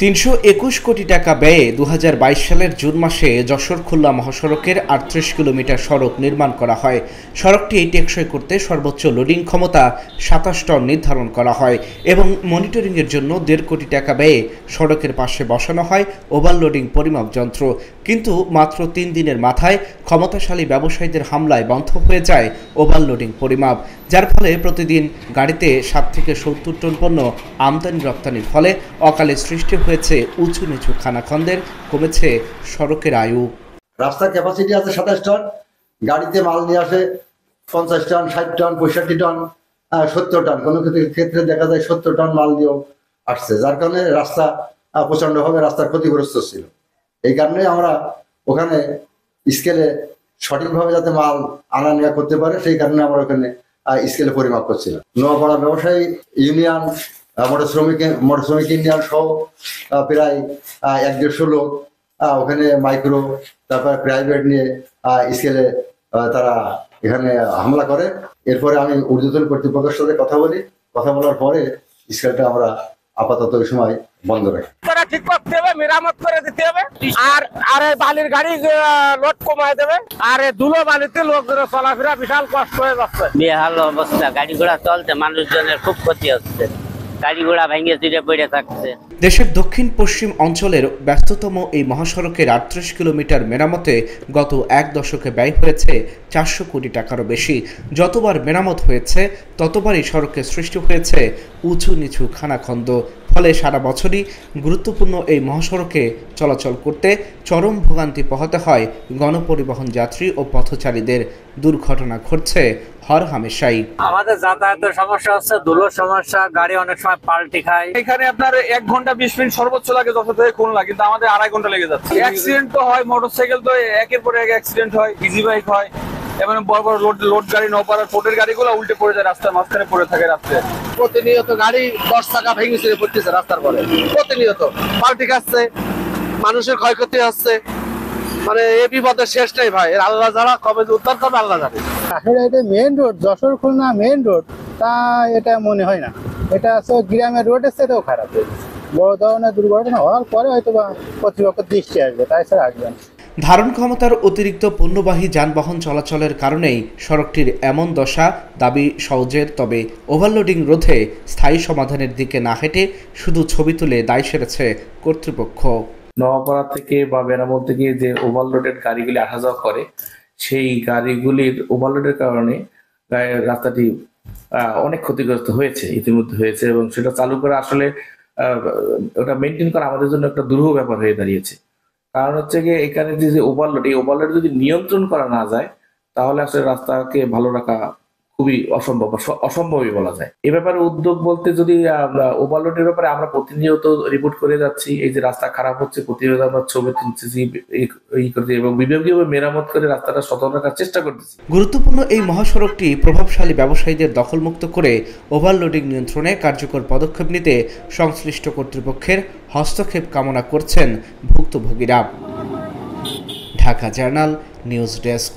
৩২১ কোটি টাকা ব্যয়ে ২০২২ সালের জুন মাসে যশোর-খুলনা মহাসড়কের ৩৮ কিলোমিটার সড়ক নির্মাণ করা হয়। সড়কটি টেকসই করতে সর্বোচ্চ লোডিং ক্ষমতা ২৭ টন নির্ধারণ করা হয় এবং মনিটরিংয়ের জন্য ১.৫ কোটি টাকা ব্যয়ে সড়কের পাশে বসানো হয় ওভারলোডিং পরিমাপ যন্ত্র। কিন্তু মাত্র ৩ দিনের মাথায় ক্ষমতাশালী ব্যবসায়ীদের হামলায় বন্ধ হয়ে যায় ওভারলোডিং পরিমাপ, যার ফলে প্রতিদিন গাড়িতে ৬০ থেকে ৭০ টন পণ্য আমদানি রপ্তানির ফলে অকালে সৃষ্টি হয়েছে উঁচু নিচু খানাখন্দের, কমেছে সড়কের আয়ু। রাস্তার ক্যাপাসিটি আছে ২৭ টন, গাড়িতে মাল নিয়ে আসে ৫০ টন, ৬০ টন, ৬৫ টন, ৭০ টন, কোনো ক্ষেত্রে দেখা যায় ৭০ টন মাল দিয়েও আসছে, যার কারণে রাস্তা প্রচন্ডভাবে রাস্তার ক্ষতিগ্রস্ত ছিল। এই কারণে আমরা ওখানে স্কেলে সঠিকভাবে যাতে মাল আনা নেওয়া করতে পারে সেই কারণে আমরা ওখানে স্কেলে পরিমাপ করছিলাম। নোয়াপাড়া ব্যবসায়ী ইউনিয়ন, মোটর শ্রমিক ইউনিয়ন সহ প্রায় ১-১৫০ লোক ওখানে মাইক্রো তারপর প্রাইভেট নিয়ে স্কেলে তারা এখানে হামলা করে। এরপরে আমি ঊর্ধ্বতন কর্তৃপক্ষের সাথে কথা বলার পরে স্কেলটা আমরা আপাতত ওই সময় বন্ধ রাখি। ঠিক করতে হবে, মেরামত করে দিতে হবে, আর বালির গাড়ি লোড কমায় দেবে, আর ধুলো বালিতে লোকদের চলাফেরা বিশাল কষ্ট হয়ে যাচ্ছে। বেহাল অবস্থা, গাড়ি ঘোড়া চলতে মানুষজনের খুব ক্ষতি হচ্ছে, গাড়ি ঘোড়া ভেঙে চিড়ে পড়ে থাকছে। দেশের দক্ষিণ পশ্চিম অঞ্চলের ব্যস্ততম এই মহাসড়কের ৩৮ কিলোমিটার মেরামতে গত ১ দশকে ব্যয় হয়েছে ৪০০ কোটি টাকারও বেশি। যতবার মেরামত হয়েছে ততবারই সড়কে সৃষ্টি হয়েছে উঁচু নিচু খানাখন্দ, ফলে সারা বছরই গুরুত্বপূর্ণ এই মহাসড়কে চলাচল করতে চরম ভোগান্তি পোহাতে হয় গণপরিবহন যাত্রী ও পথচারীদের। দুর্ঘটনা ঘটছে হরহামেশাই। আমাদের যাতায়াতের সমস্যা হচ্ছে, ধুলোর সমস্যা, গাড়ি অনেক সময় পাল্টি খায়। এখানে আপনার ১ ঘন্টা ২০ মিনিট সর্বোচ্চ লাগে যশোর থেকে খুলনা, কিন্তু আমাদের ২.৫ ঘন্টা লেগে যাচ্ছে। অ্যাক্সিডেন্ট তো হয়, মোটরসাইকেল তো একের পর এক অ্যাক্সিডেন্ট হয়, ইজি বাইক হয়, এবং বড় বড় লোড গাড়ি, নৌপাড়ার পোর্টের গাড়িগুলো উল্টে পড়ে যায়, রাস্তার মাঝখানে পড়ে থাকে। রাস্তায় প্রতিনিয়ত গাড়ি ১০ চাকা ভেঙে ছিঁড়ে পড়তেছে রাস্তার পরে, প্রতিনিয়ত পাল্টি খাচ্ছে, মানুষের ক্ষয়ক্ষতি হচ্ছে। মানে এই বিপদের শেষ নেই ভাই, আল্লাহ যারা কবে উদ্ধার করবে আল্লাহ জানে। আসলে এটা main road, Jessore Khulna main road, তা এটা মনে হয় না। এটা গ্রামের রোডের সাথেও খারাপ হয়ে গেছে। বড় ধরনের দুর্ঘটনা হওয়ার পরে হয়তো বা কর্তৃপক্ষের দৃষ্টি আসবে, তাই ছাড়া আসবে না। ধারণ ক্ষমতার অতিরিক্ত পণ্যবাহী যানবাহন চলাচলের কারণেই সড়কটির এমন দশা, দাবি সওজের। তবে ওভারলোডিং রোধে স্থায়ী সমাধানের দিকে না হেঁটে শুধু ছবি তুলে দায় সেরেছে কর্তৃপক্ষ। নোয়াপাড়া থেকে বা বেনামোল থেকে যে ওভারলোডেড গাড়িগুলি আসা যাওয়া করে, সেই গাড়িগুলির ওভারলোডের কারণে রাস্তাটি অনেক ক্ষতিগ্রস্ত হয়েছে, ইতিমধ্যে হয়েছে, এবং সেটা চালু করা আসলে ওটা মেনটেন করা আমাদের জন্য একটা দুরূহ ব্যাপার হয়ে দাঁড়িয়েছে। কারণ হচ্ছে গিয়ে এখানে যে ওভারলোড, এই ওভারলোড যদি নিয়ন্ত্রণ করা না যায় তাহলে আসলে রাস্তাকে ভালো রাখা খুবই অসম্ভবই বলা যায়। এ ব্যাপারে উদ্যোগ বলতে, যদি ওভারলোডের ব্যাপারে আমরা প্রতিনিয়ত রিপোর্ট করে যাচ্ছি, এই যে রাস্তা খারাপ হচ্ছে প্রতিনিয়ত আমরা ছবি তুলতেছি এবং বিভাগীয়ভাবে মেরামত করে রাস্তাটা সচল রাখার চেষ্টা করতেছি। গুরুত্বপূর্ণ এই মহাসড়কটি প্রভাবশালী ব্যবসায়ীদের দখলমুক্ত করে ওভারলোডিং নিয়ন্ত্রণে কার্যকর পদক্ষেপ নিতে সংশ্লিষ্ট কর্তৃপক্ষের হস্তক্ষেপ কামনা করছেন ভুক্তভোগীরা। Dhaka journal news desk.